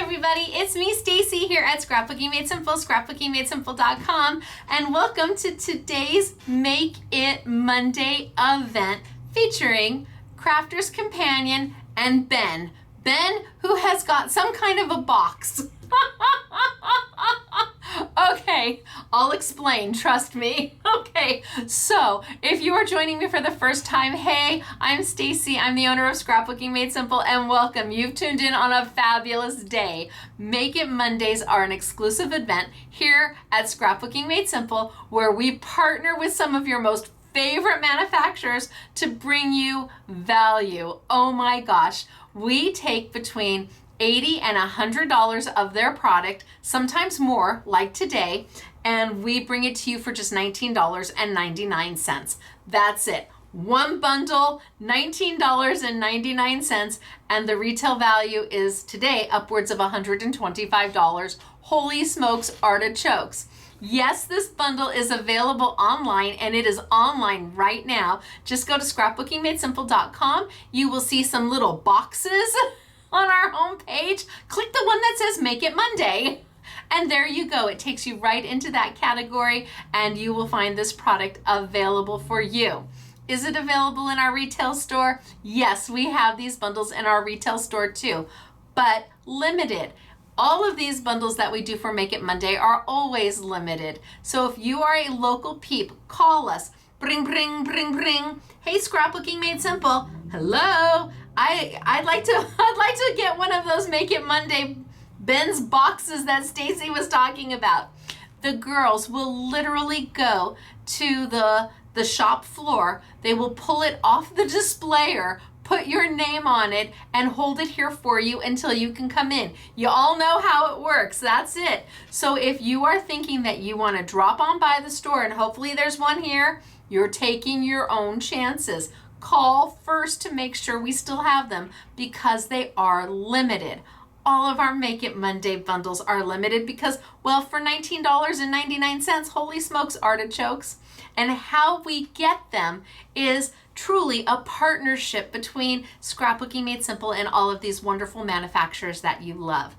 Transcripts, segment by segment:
everybody, it's me Stacy here at Scrapbooking Made Simple, scrapbookingmadesimple.com, and welcome to today's Make It Monday event featuring Crafter's Companion and Ben. Ben, who has got some kind of a box. Okay, I'll explain, trust me. Okay, so if you are joining me for the first time, hey, I'm Stacy. I'm the owner of Scrapbooking Made Simple, and welcome. You've tuned in on a fabulous day. Make It Mondays are an exclusive event here at Scrapbooking Made Simple where we partner with some of your most favorite manufacturers to bring you value. Oh my gosh, we take between $80 and $100 of their product, sometimes more, like today, and we bring it to you for just $19.99. That's it. One bundle, $19.99, and the retail value is today upwards of $125. Holy smokes, artichokes. Yes, this bundle is available online, and it is online right now. Just go to scrapbookingmadesimple.com. You will see some little boxes on our homepage. Click the one that says Make It Monday, and there you go. It takes you right into that category, and you will find this product available for you. Is it available in our retail store? Yes, we have these bundles in our retail store too, but limited. All of these bundles that we do for Make It Monday are always limited. So if you are a local peep, call us. Bring, bring, bring, bring. Hey, Scrapbooking Made Simple. Hello. I'd like to get one of those Make It Monday Ben's boxes that Stacy was talking about. The girls will literally go to the shop floor. They will pull it off the displayer, put your name on it, and hold it here for you until you can come in. You all know how it works. That's it. So if you are thinking that you want to drop on by the store, and hopefully there's one here, you're taking your own chances. Call first to make sure we still have them because they are limited. All of our Make It Monday bundles are limited because, well, for $19.99, holy smokes, artichokes. And how we get them is truly a partnership between Scrapbooking Made Simple and all of these wonderful manufacturers that you love.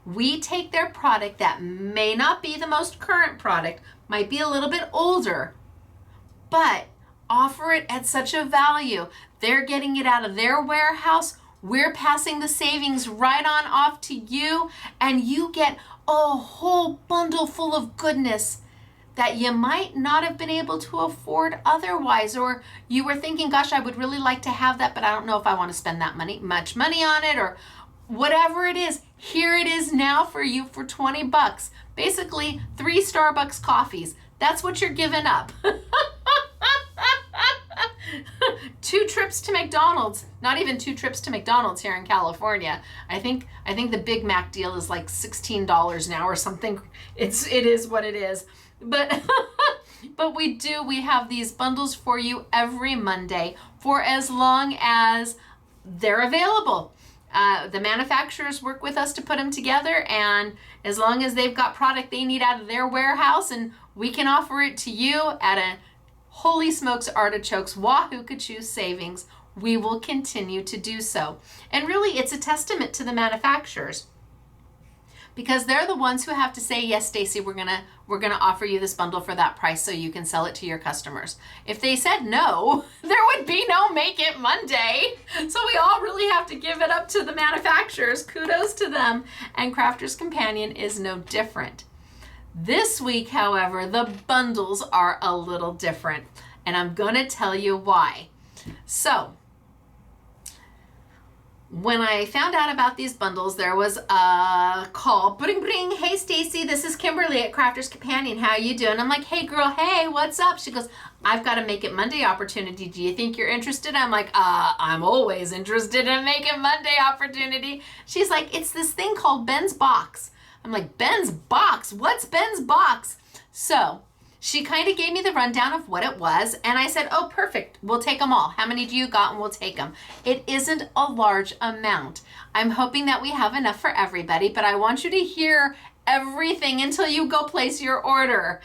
We take their product that may not be the most current product, might be a little bit older, but offer it at such a value. They're getting it out of their warehouse. We're passing the savings right on off to you, and you get a whole bundle full of goodness that you might not have been able to afford otherwise, or you were thinking, gosh, I would really like to have that, but I don't know if I want to spend that much money on it, or whatever it is. Here it is now for you for 20 bucks. Basically 3 Starbucks coffees. That's what you're giving up. 2 trips to McDonald's. Not even 2 trips to McDonald's here in California. I think the Big Mac deal is like $16 now or something. It is what it is. But but we have these bundles for you every Monday for as long as they're available. The manufacturers work with us to put them together, and as long as they've got product they need out of their warehouse and we can offer it to you at a holy smokes, artichokes, wahoo choose savings, we will continue to do so. And really, it's a testament to the manufacturers because they're the ones who have to say, yes, Stacy, we're gonna offer you this bundle for that price so you can sell it to your customers. If they said no, there would be no Make It Monday. So we all really have to give it up to the manufacturers. Kudos to them. And Crafter's Companion is no different. This week, however, the bundles are a little different, and I'm going to tell you why. So, when I found out about these bundles, there was a call. Bring, bring. Hey, Stacy, this is Kimberly at Crafter's Companion. How you doing? I'm like, hey, girl, hey, what's up? She goes, I've got a Make It Monday opportunity. Do you think you're interested? I'm like, I'm always interested in Make It Monday opportunity. She's like, it's this thing called Ben's Box. I'm like, Ben's Box? What's Ben's Box? So she kind of gave me the rundown of what it was, and I said, oh, perfect. We'll take them all. How many do you got? And we'll take them. It isn't a large amount. I'm hoping that we have enough for everybody, but I want you to hear everything until you go place your order.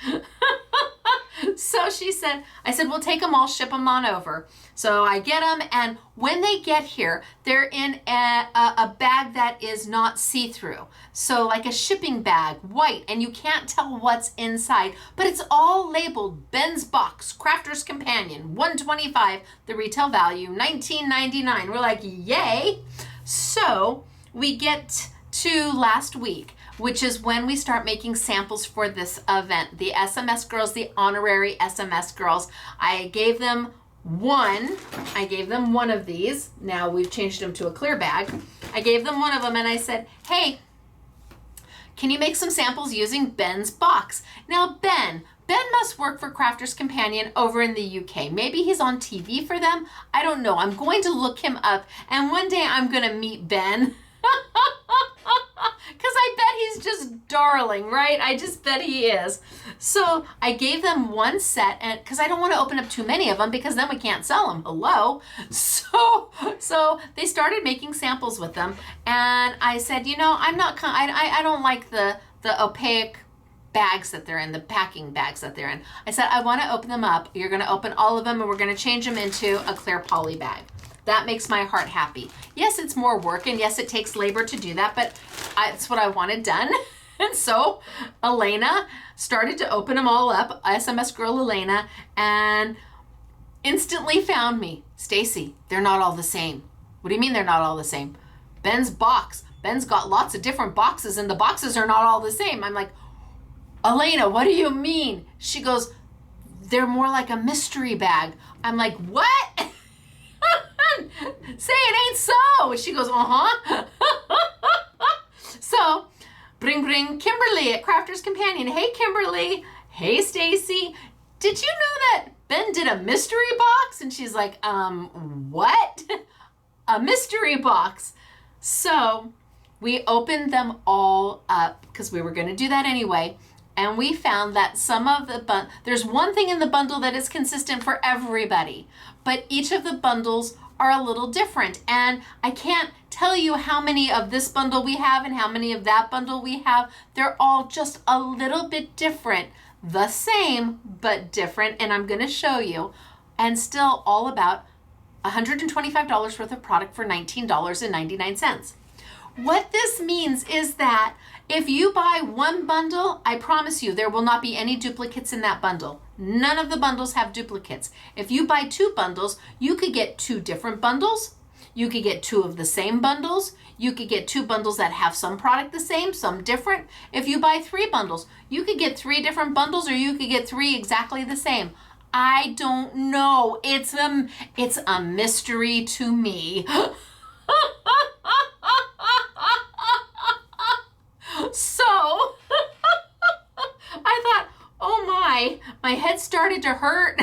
So I said, we'll take them all, ship them on over. So I get them, and when they get here, they're in a bag that is not see-through. So like a shipping bag, white, and you can't tell what's inside, but it's all labeled Ben's Box, Crafter's Companion, $125, the retail value, $19.99. We're like, yay. So we get to last week, which is when we start making samples for this event. The SMS girls, the honorary SMS girls, I gave them one of these. Now we've changed them to a clear bag. I gave them one of them and I said, hey, can you make some samples using Ben's Box? Now Ben must work for Crafter's Companion over in the UK. Maybe he's on TV for them. I don't know. I'm going to look him up, and one day I'm going to meet Ben. Because I bet he's just darling, right? I just bet he is. So I gave them one set, and because I don't want to open up too many of them, because then we can't sell them. Hello. So they started making samples with them, and I said, I don't like the opaque bags that they're in, the packing bags that they're in. I said, I want to open them up. You're going to open all of them, and we're going to change them into a clear poly bag. That makes my heart happy. Yes, it's more work, and yes, it takes labor to do that, but it's what I wanted done. And so Elena started to open them all up, SMS girl Elena, and instantly found me. Stacy, they're not all the same. What do you mean they're not all the same? Ben's Box. Ben's got lots of different boxes, and the boxes are not all the same. I'm like, Elena, what do you mean? She goes, they're more like a mystery bag. I'm like, what? Say it ain't so. She goes, So bring Kimberly at Crafter's Companion. Hey Kimberly. Hey Stacy. Did you know that Ben did a mystery box? And she's like, what? A mystery box. So we opened them all up because we were going to do that anyway. And we found that some of the there's one thing in the bundle that is consistent for everybody, but each of the bundles are a little different. And I can't tell you how many of this bundle we have and how many of that bundle we have. They're all just a little bit different. The same, but different. And I'm going to show you. And still all about $125 worth of product for $19.99. What this means is that if you buy one bundle, I promise you there will not be any duplicates in that bundle. None of the bundles have duplicates. If you buy two bundles, you could get two different bundles. You could get two of the same bundles. You could get two bundles that have some product the same, some different. If you buy three bundles, you could get three different bundles, or you could get three exactly the same. I don't know. It's a mystery to me. So I thought, oh my head started to hurt.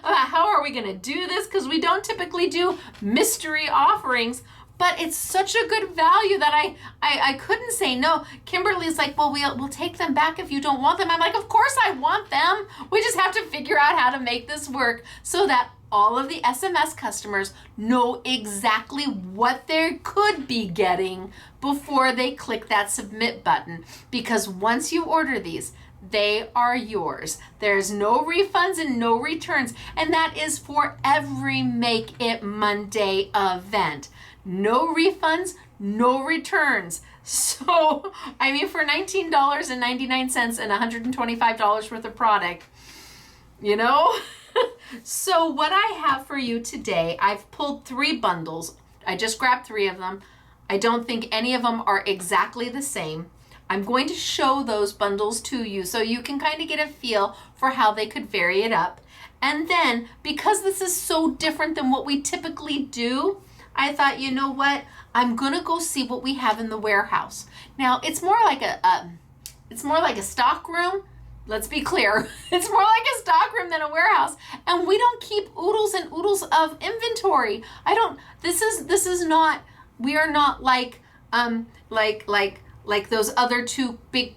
How are we going to do this? Because we don't typically do mystery offerings, but it's such a good value that I couldn't say no. Kimberly's like, well, we'll take them back if you don't want them. I'm like, of course I want them. We just have to figure out how to make this work so that all of the SMS customers know exactly what they could be getting before they click that submit button. Because once you order these, they are yours. There's no refunds and no returns. And that is for every Make It Monday event. No refunds, no returns. So, I mean, for $19.99 and $125 worth of product, you know? So what I have for you today, I've pulled 3 bundles. I just grabbed 3 of them. I don't think any of them are exactly the same. I'm going to show those bundles to you so you can kind of get a feel for how they could vary it up. And then, because this is so different than what we typically do, I thought, you know what? I'm gonna go see what we have in the warehouse. Now, it's more like a stock room. Let's be clear. It's more like a stock room than a warehouse. And we don't keep oodles and oodles of inventory. This is not, we are not like those other 2 big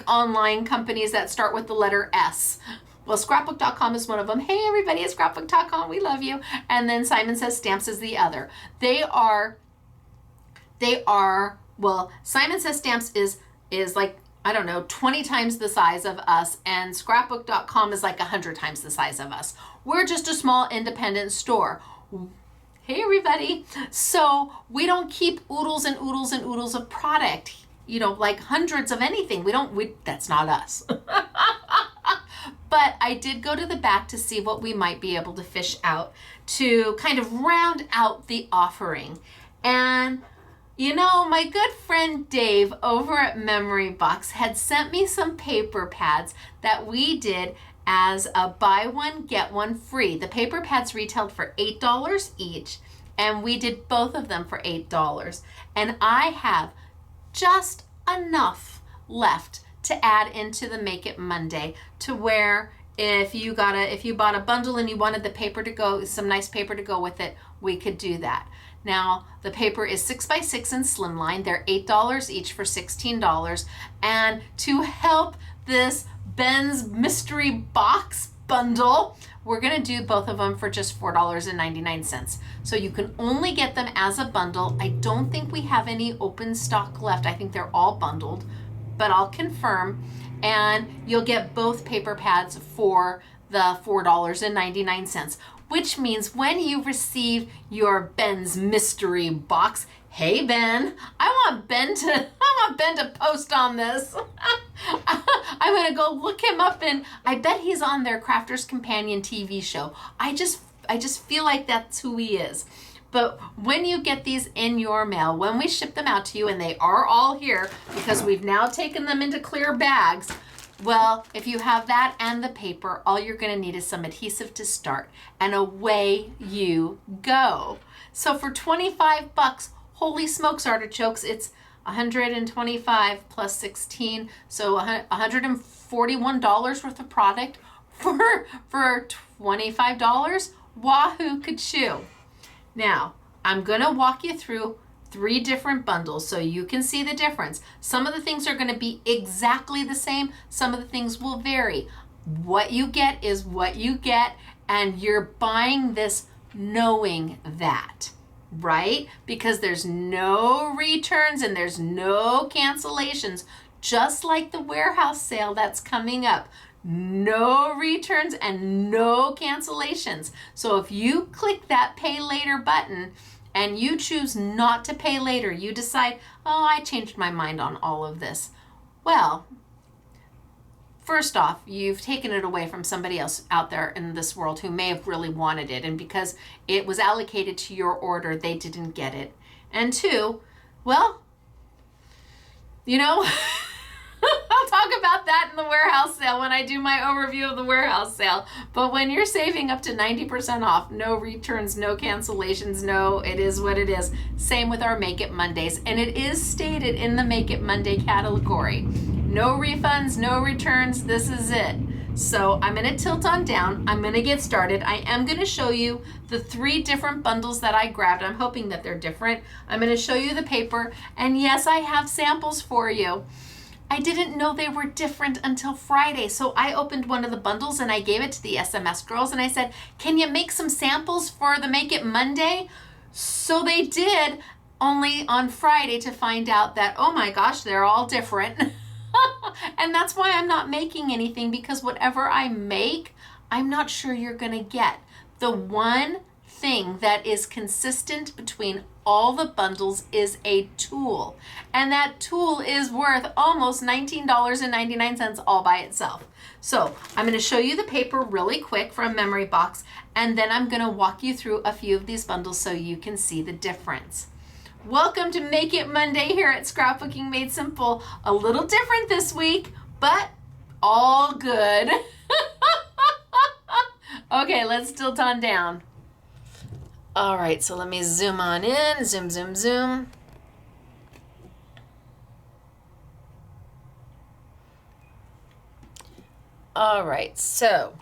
online companies that start with the letter S. Well, scrapbook.com is one of them. Hey everybody at scrapbook.com, we love you. And then Simon Says Stamps is the other. They are, well, Simon Says Stamps is like I don't know, 20 times the size of us, and scrapbook.com is like 100 times the size of us. We're just a small independent store. Hey everybody. So we don't keep oodles and oodles and oodles of product, you know, like hundreds of anything. That's not us. But I did go to the back to see what we might be able to fish out to kind of round out the offering. And you know, my good friend Dave over at Memory Box had sent me some paper pads that we did as a buy one, get one free. The paper pads retailed for $8 each, and we did both of them for $8. And I have just enough left to add into the Make It Monday to where if you bought a bundle and you wanted the paper to go, some nice paper to go with it, we could do that. Now, the paper is 6x6 in slimline. They're $8 each for $16. And to help this Ben's Mystery Box bundle, we're gonna do both of them for just $4.99. So you can only get them as a bundle. I don't think we have any open stock left. I think they're all bundled, but I'll confirm. And you'll get both paper pads for the $4.99. Which means when you receive your Ben's Mystery Box, hey Ben, I want Ben to post on this. I'm gonna go look him up, and I bet he's on their Crafter's Companion TV show. I just feel like that's who he is. But when you get these in your mail, when we ship them out to you, and they are all here because we've now taken them into clear bags, well, if you have that and the paper, all you're going to need is some adhesive to start, and away you go. So for 25 bucks, holy smokes artichokes, it's 125 plus 16, so $141 worth of product for $25. Wahoo kachoo. Now, I'm going to walk you through 3 different bundles so you can see the difference. Some of the things are going to be exactly the same. Some of the things will vary. What you get is what you get, and you're buying this knowing that, right? Because there's no returns and there's no cancellations, just like the warehouse sale that's coming up. No returns and no cancellations. So if you click that pay later button and you choose not to pay later, you decide, oh, I changed my mind on all of this. Well, first off, you've taken it away from somebody else out there in this world who may have really wanted it, and because it was allocated to your order, they didn't get it. And 2, well, you know, I'll talk about that in the warehouse sale when I do my overview of the warehouse sale. But when you're saving up to 90% off, no returns, no cancellations, no, it is what it is. Same with our Make It Mondays. And it is stated in the Make It Monday category. No refunds, no returns, this is it. So I'm going to tilt on down. I'm going to get started. I am going to show you the 3 different bundles that I grabbed. I'm hoping that they're different. I'm going to show you the paper. And yes, I have samples for you. I didn't know they were different until Friday. So I opened one of the bundles and I gave it to the SMS girls and I said, can you make some samples for the Make It Monday? So they did, only on Friday to find out that, oh my gosh, they're all different. And that's why I'm not making anything, because whatever I make, I'm not sure you're gonna get. The one thing that is consistent between all the bundles is a tool, and that tool is worth almost $19.99 all by itself. So I'm going to show you the paper really quick from Memory Box, and then I'm going to walk you through a few of these bundles so you can see the difference. Welcome to Make It Monday here at Scrapbooking Made Simple. A little different this week, but all good. Okay, let's tilt on down. All right, so let me zoom on in, zoom, zoom, zoom. All right, so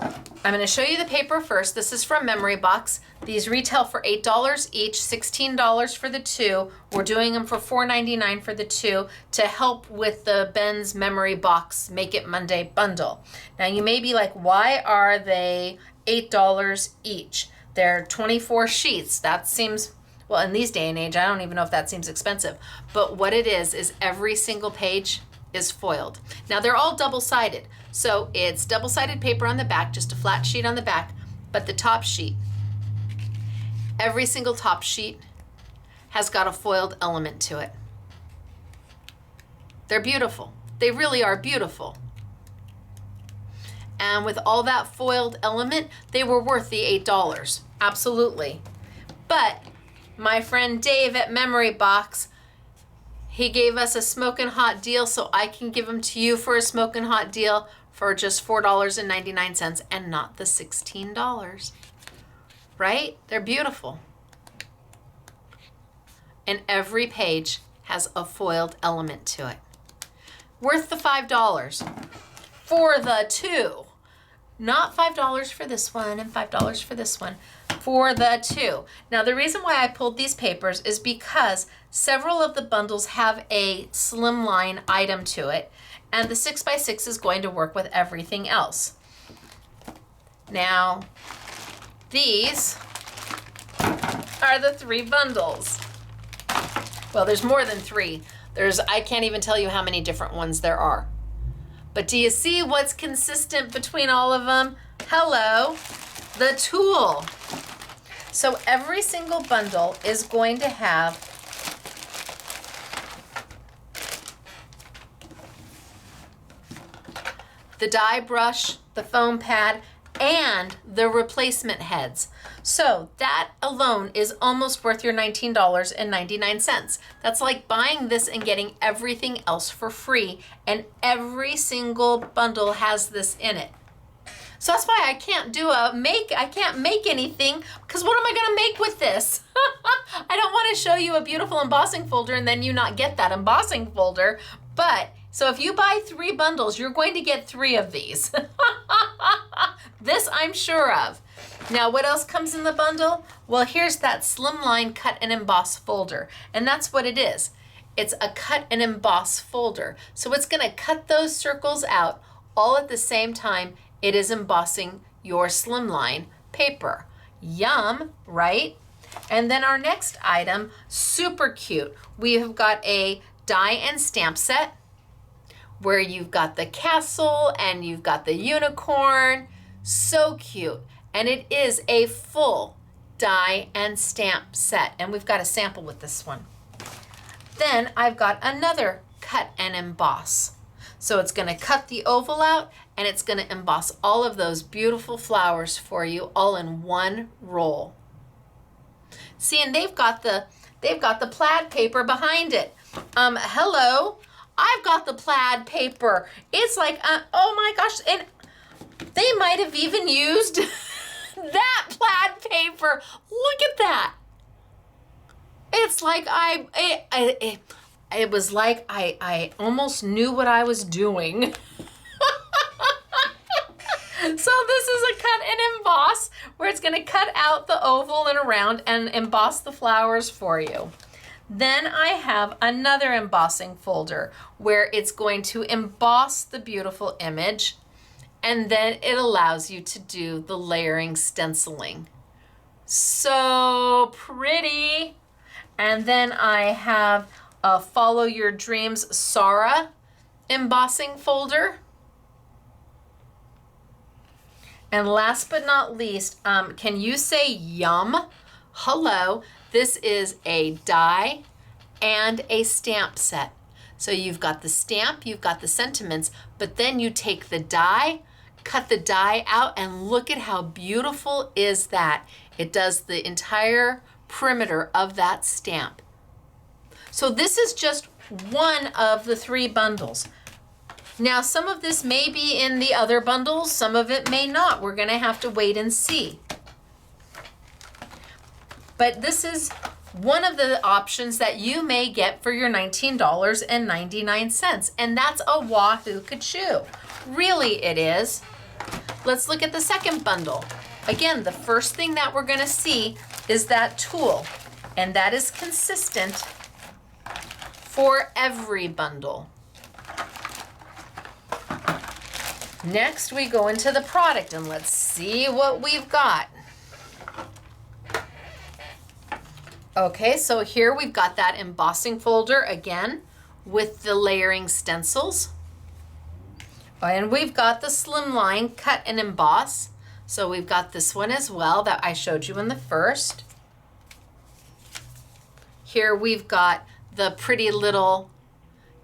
I'm going to show you the paper first. This is from Memory Box. These retail for $8 each, $16 for the 2. We're doing them for $4.99 for the 2 to help with the Ben's Memory Box Make It Monday bundle. Now you may be like, why are they $8 each? They're 24 sheets. That seems Well, in these day and age, I don't even know if that seems expensive. But what it is every single page is foiled. Now they're all double-sided. So it's double-sided paper on the back, just a flat sheet on the back, but the top sheet, every single top sheet has got a foiled element to it. They're beautiful. They really are beautiful. And with all that foiled element, they were worth the $8. Absolutely. But my friend Dave at Memory Box, he gave us a smoking hot deal, so I can give them to you for a smoking hot deal for just $4.99 and not the $16. Right? They're beautiful. And every page has a foiled element to it. Worth the $5 for the two. Not $5 for this one and $5 for this one. For the two. Now the reason why I pulled these papers is because several of the bundles have a slimline item to it, and the 6x6 is going to work with everything else. Now, these are the 3 bundles. Well, there's more than 3. I can't even tell you how many different ones there are. But do you see what's consistent between all of them? Hello, the tool. So every single bundle is going to have the die brush, the foam pad, and the replacement heads. So that alone is almost worth your $19.99. That's like buying this and getting everything else for free, and every single bundle has this in it. So that's why I can't make anything, because what am I gonna make with this? I don't wanna show you a beautiful embossing folder and then you not get that embossing folder. But, so if you buy 3 bundles, you're going to get 3 of these. This I'm sure of. Now what else comes in the bundle? Well, here's that slimline cut and emboss folder. And that's what it is. It's a cut and emboss folder. So it's gonna cut those circles out all at the same time it is embossing your slimline paper. Yum, right? And then our next item, super cute. We have got a die and stamp set where you've got the castle and you've got the unicorn. So cute. And it is a full die and stamp set. And we've got a sample with this one. Then I've got another cut and emboss. So it's gonna cut the oval out and it's gonna emboss all of those beautiful flowers for you all in one roll. See, and they've got the plaid paper behind it. Hello, I've got the plaid paper. It's like, oh my gosh, and they might have even used that plaid paper. Look at that. It's like it was like I almost knew what I was doing. So this is a cut and emboss where it's gonna cut out the oval and around and emboss the flowers for you. Then I have another embossing folder where it's going to emboss the beautiful image, and then it allows you to do the layering stenciling. So pretty. And then I have a Follow Your Dreams Sarah embossing folder. And last but not least, can you say yum? Hello, this is a die and a stamp set. So you've got the stamp, you've got the sentiments, but then you take the die, cut the die out, and look at how beautiful is that. It does the entire perimeter of that stamp. So this is just one of the 3 bundles. Now, some of this may be in the other bundles, some of it may not. We're gonna have to wait and see. But this is one of the options that you may get for your $19.99, and that's a wahoo kachoo. Really it is. Let's look at the second bundle. Again, the first thing that we're gonna see is that tool, and that is consistent for every bundle. Next, we go into the product and let's see what we've got. Okay, so here we've got that embossing folder again with the layering stencils. And we've got the slimline cut and emboss. So we've got this one as well that I showed you in the first. Here we've got the pretty little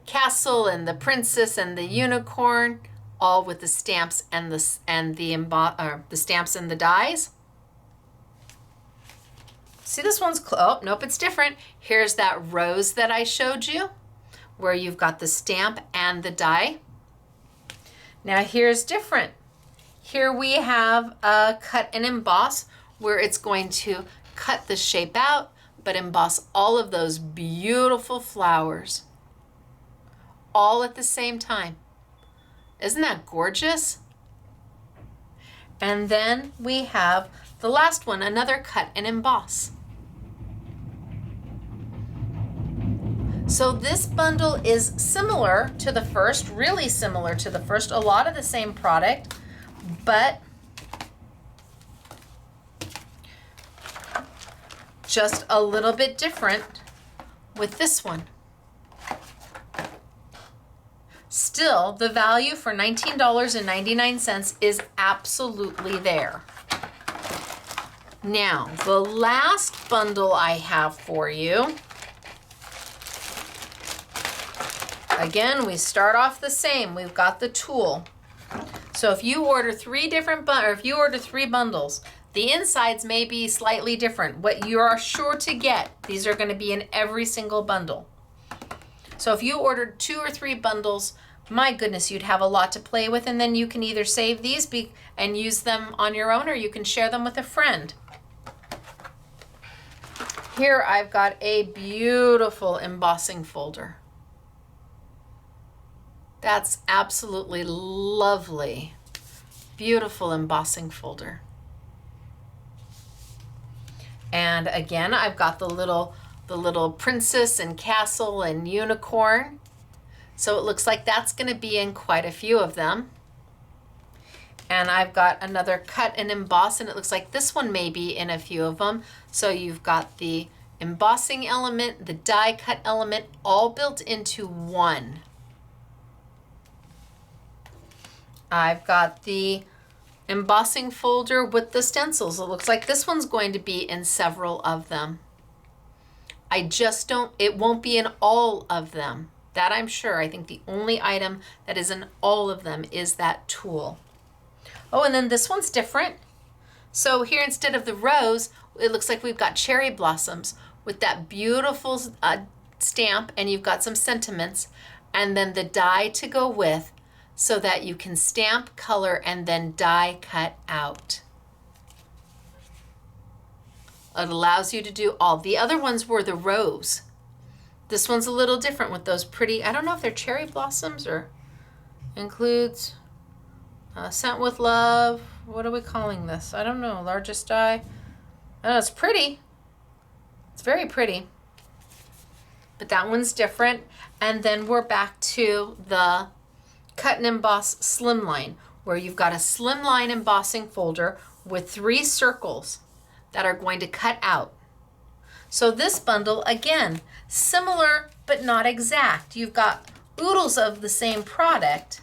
castle and the princess and the unicorn, all with the stamps and the stamps and the dies. See, this one's, oh, nope, it's different. Here's that rose that I showed you, where you've got the stamp and the die. Now here's different. Here we have a cut and emboss, where it's going to cut the shape out, but emboss all of those beautiful flowers, all at the same time. Isn't that gorgeous? And then we have the last one, another cut and emboss. So this bundle is similar to the first, really similar to the first, a lot of the same product, but just a little bit different with this one. Still, the value for $19.99 is absolutely there. Now, the last bundle I have for you, again, we start off the same. We've got the tool. So if you order three bundles, the insides may be slightly different. What you are sure to get, these are going to be in every single bundle. So if you ordered 2 or 3 bundles, my goodness, you'd have a lot to play with, and then you can either save these and use them on your own, or you can share them with a friend. Here I've got a beautiful embossing folder. That's absolutely lovely. Beautiful embossing folder. And again, I've got the little princess and castle and unicorn. So it looks like that's going to be in quite a few of them. And I've got another cut and emboss, and it looks like this one may be in a few of them. So you've got the embossing element, the die cut element, all built into one. I've got the embossing folder with the stencils. It looks like this one's going to be in several of them. It won't be in all of them. That I'm sure. I think the only item that is in all of them is that tool. Oh, and then this one's different. So here, instead of the rose, it looks like we've got cherry blossoms with that beautiful stamp, and you've got some sentiments, and then the die to go with, so that you can stamp, color, and then die cut out. It allows you to do all. The other ones were the rose. This one's a little different with those pretty, I don't know if they're cherry blossoms or includes scent with love. What are we calling this? I don't know. Largest die. Oh, it's pretty. It's very pretty. But that one's different. And then we're back to the cut and emboss slimline, where you've got a slimline embossing folder with 3 circles that are going to cut out. So this bundle, again, similar but not exact. You've got oodles of the same product,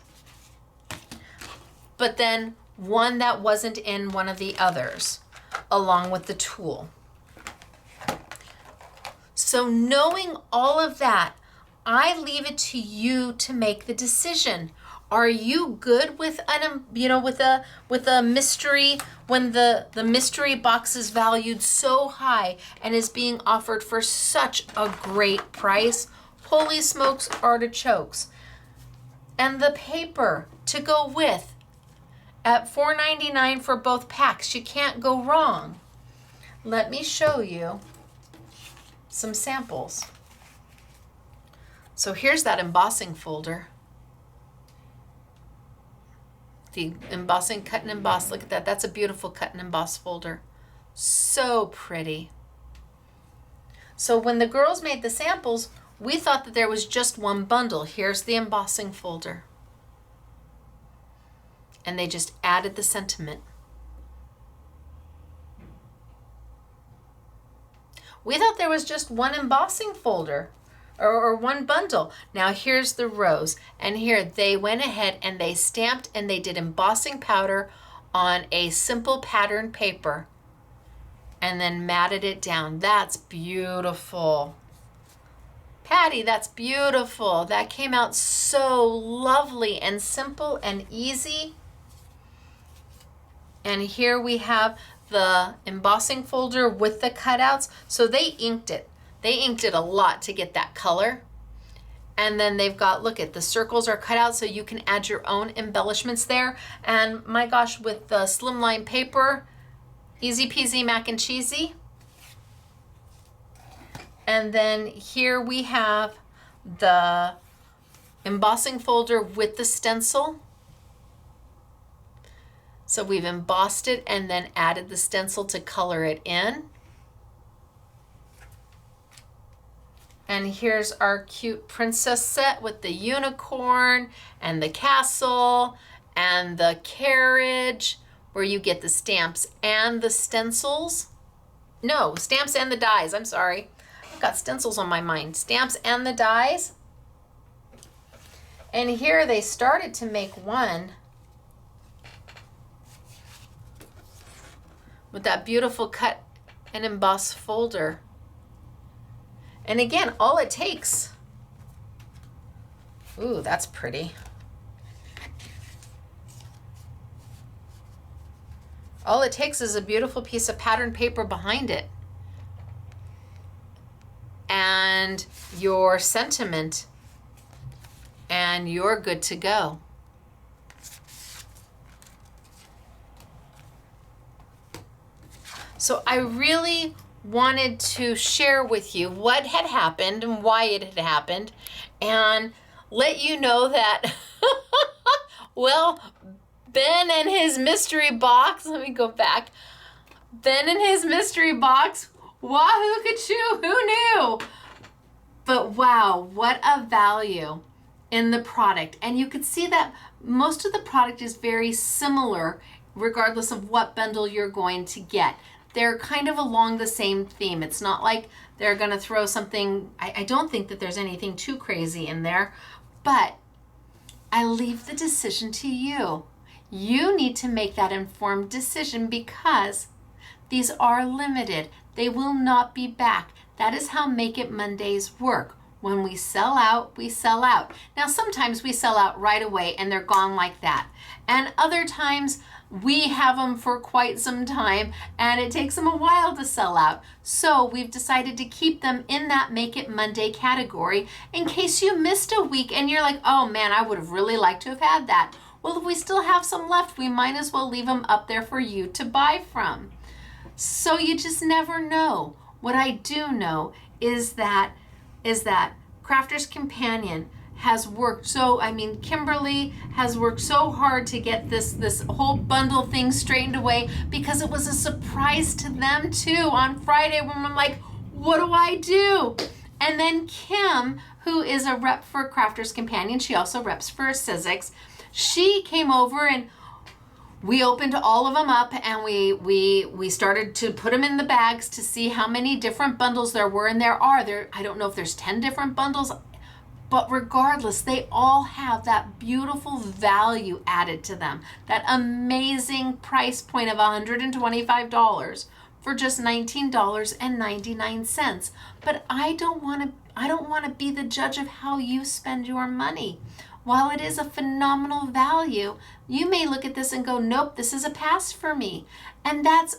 but then one that wasn't in one of the others, along with the tool. So knowing all of that, I leave it to you to make the decision. Are you good with with a mystery when the mystery box is valued so high and is being offered for such a great price? Holy smokes, artichokes. And the paper to go with at $4.99 for both packs. You can't go wrong. Let me show you some samples. So here's that embossing folder. The embossing, cut and emboss. Look at that. That's a beautiful cut and emboss folder. So pretty. So when the girls made the samples, we thought that there was just one bundle. Here's the embossing folder. And they just added the sentiment. We thought there was just one embossing folder or one bundle. Now here's the rows. And here they went ahead and they stamped and they did embossing powder on a simple pattern paper and then matted it down. That's beautiful. Patty, that's beautiful. That came out so lovely and simple and easy. And here we have the embossing folder with the cutouts. So they inked it. They inked it a lot to get that color. And then they've got, look at the circles are cut out so you can add your own embellishments there. And my gosh, with the slimline paper, easy peasy mac and cheesy. And then here we have the embossing folder with the stencil. So we've embossed it and then added the stencil to color it in. And here's our cute princess set with the unicorn and the castle and the carriage, where you get the stamps and the stencils. No, stamps and the dies, I'm sorry. I've got stencils on my mind. Stamps and the dies. And here they started to make one with that beautiful cut and emboss folder. And again, all it takes, ooh, that's pretty. All it takes is a beautiful piece of pattern paper behind it and your sentiment, and you're good to go. So I really wanted to share with you what had happened and why it had happened, and let you know that, well, Ben and his mystery box, let me go back. Ben and his mystery box, wahoo kachoo, who knew? But wow, what a value in the product. And you could see that most of the product is very similar regardless of what bundle you're going to get. They're kind of along the same theme. It's not like they're gonna throw something, I don't think that there's anything too crazy in there, but I leave the decision to you. You need to make that informed decision because these are limited. They will not be back. That is how Make It Mondays work. When we sell out, we sell out. Now, sometimes we sell out right away and they're gone like that. And other times we have them for quite some time and it takes them a while to sell out. So we've decided to keep them in that Make It Monday category in case you missed a week and you're like, oh man, I would have really liked to have had that. Well, if we still have some left, we might as well leave them up there for you to buy from. So you just never know. What I do know is that Crafter's Companion has worked Kimberly has worked so hard to get this whole bundle thing straightened away because it was a surprise to them too on Friday when I'm like, what do I do? And then Kim, who is a rep for Crafter's Companion, she also reps for Sizzix, she came over and we opened all of them up and we started to put them in the bags to see how many different bundles there were. And I don't know if there's 10 different bundles, but regardless, they all have that beautiful value added to them. That amazing price point of $125 for just $19.99. But I don't want to be the judge of how you spend your money. While it is a phenomenal value, you may look at this and go, nope, this is a pass for me. And that's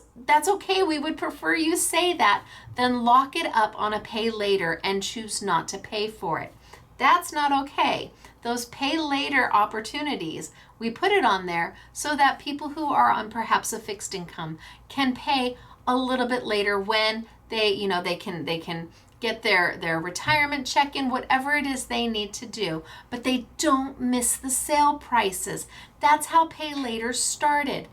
okay. We would prefer you say that than lock it up on a pay later and choose not to pay for it. That's not okay. Those pay later opportunities, we put it on there so that people who are on perhaps a fixed income can pay a little bit later when they can get their retirement check in, whatever it is they need to do, but they don't miss the sale prices. That's how Pay Later started,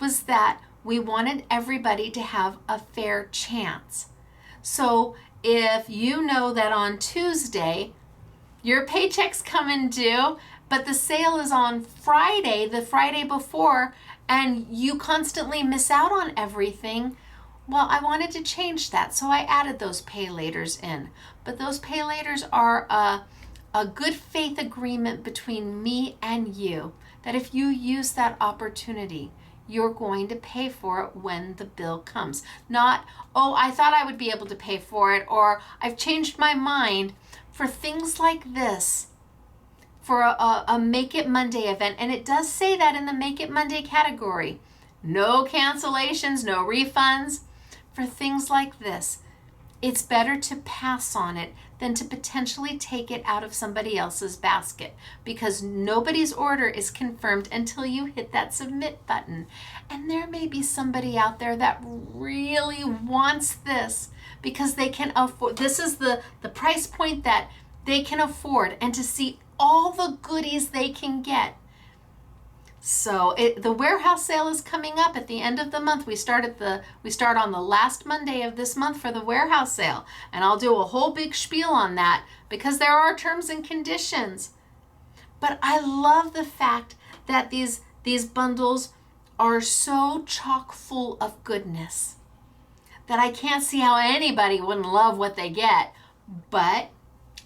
was that we wanted everybody to have a fair chance. So if you know that on Tuesday, your paycheck's coming due, but the sale is on Friday, the Friday before, and you constantly miss out on everything, Well, I wanted to change that, so I added those pay laters in. But those pay laters are a good faith agreement between me and you that if you use that opportunity, you're going to pay for it when the bill comes. Not, oh, I thought I would be able to pay for it, or I've changed my mind. For things like this, for a Make It Monday event, and it does say that in the Make It Monday category. No cancellations, no refunds. For things like this, it's better to pass on it than to potentially take it out of somebody else's basket, because nobody's order is confirmed until you hit that submit button. And there may be somebody out there that really wants this because they can afford, this is the price point that they can afford, and to see all the goodies they can get. So the warehouse sale is coming up at the end of the month. We start on the last Monday of this month for the warehouse sale, and I'll do a whole big spiel on that because there are terms and conditions. But I love the fact that these bundles are so chock full of goodness that I can't see how anybody wouldn't love what they get. But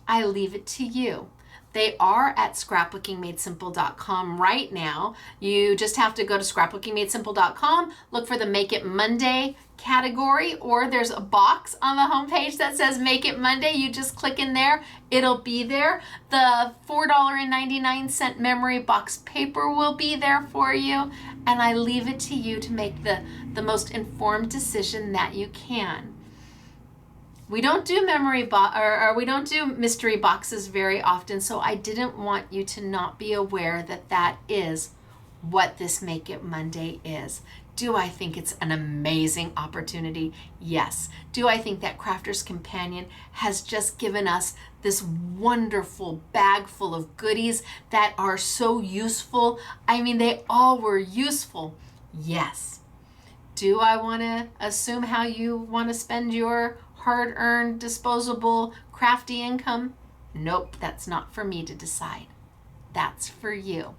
I leave it to you. They are at scrapbookingmadesimple.com right now. You just have to go to scrapbookingmadesimple.com, look for the Make It Monday category, or there's a box on the homepage that says Make It Monday. You just click in there, it'll be there. The $4.99 memory box paper will be there for you, and I leave it to you to make the most informed decision that you can. We don't do we don't do mystery boxes very often, so I didn't want you to not be aware that that is what this Make It Monday is. Do I think it's an amazing opportunity? Yes. Do I think that Crafter's Companion has just given us this wonderful bag full of goodies that are so useful? I mean, they all were useful. Yes. Do I want to assume how you want to spend your hard-earned, disposable, crafty income? Nope, that's not for me to decide. That's for you.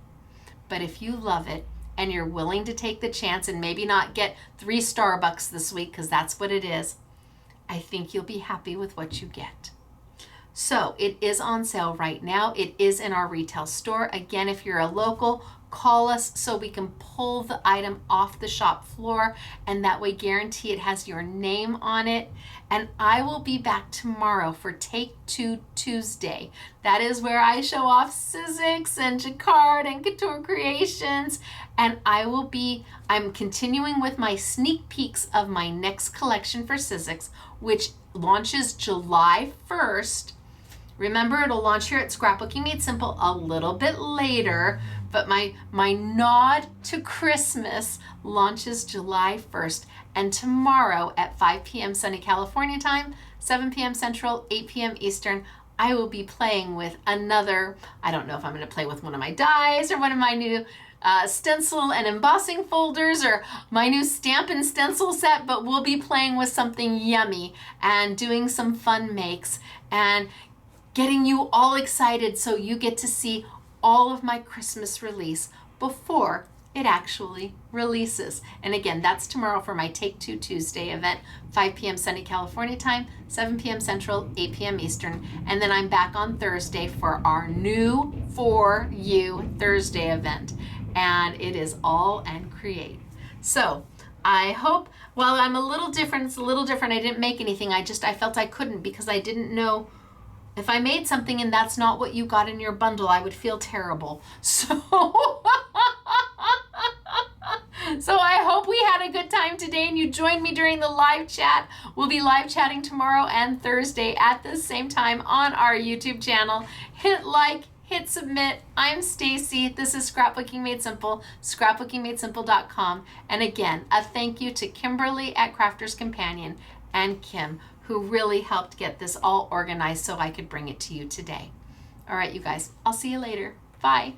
But if you love it and you're willing to take the chance and maybe not get 3 Starbucks this week, because that's what it is, I think you'll be happy with what you get. So it is on sale right now. It is in our retail store. Again, if you're a local, call us so we can pull the item off the shop floor, and that way guarantee it has your name on it. And I will be back tomorrow for Take Two Tuesday. That is where I show off Sizzix and Jacquard and Couture Creations. And I'm continuing with my sneak peeks of my next collection for Sizzix, which launches July 1st. Remember, it'll launch here at Scrapbooking Made Simple a little bit later, but my nod to Christmas launches July 1st. And tomorrow at 5 p.m. sunny California time, 7 p.m. Central, 8 p.m. Eastern, I will be playing with another, I don't know if I'm going to play with one of my dies or one of my new stencil and embossing folders or my new stamp and stencil set, but we'll be playing with something yummy and doing some fun makes and getting you all excited so you get to see all of my Christmas release before it actually releases. And again, that's tomorrow for my Take Two Tuesday event, 5 p.m. sunny California time, 7 p.m. Central, 8 p.m. Eastern. And then I'm back on Thursday for our new For You Thursday event. And it is all and create. So I hope, well, I'm a little different. It's a little different. I didn't make anything. I felt I couldn't because I didn't know. If I made something and that's not what you got in your bundle, I would feel terrible. So I hope we had a good time today and you joined me during the live chat. We'll be live chatting tomorrow and Thursday at the same time on our YouTube channel. Hit like, hit submit. I'm Stacy. This is Scrapbooking Made Simple, scrapbookingmadesimple.com. And again, a thank you to Kimberly at Crafter's Companion and Kim, who really helped get this all organized so I could bring it to you today. All right, you guys, I'll see you later. Bye.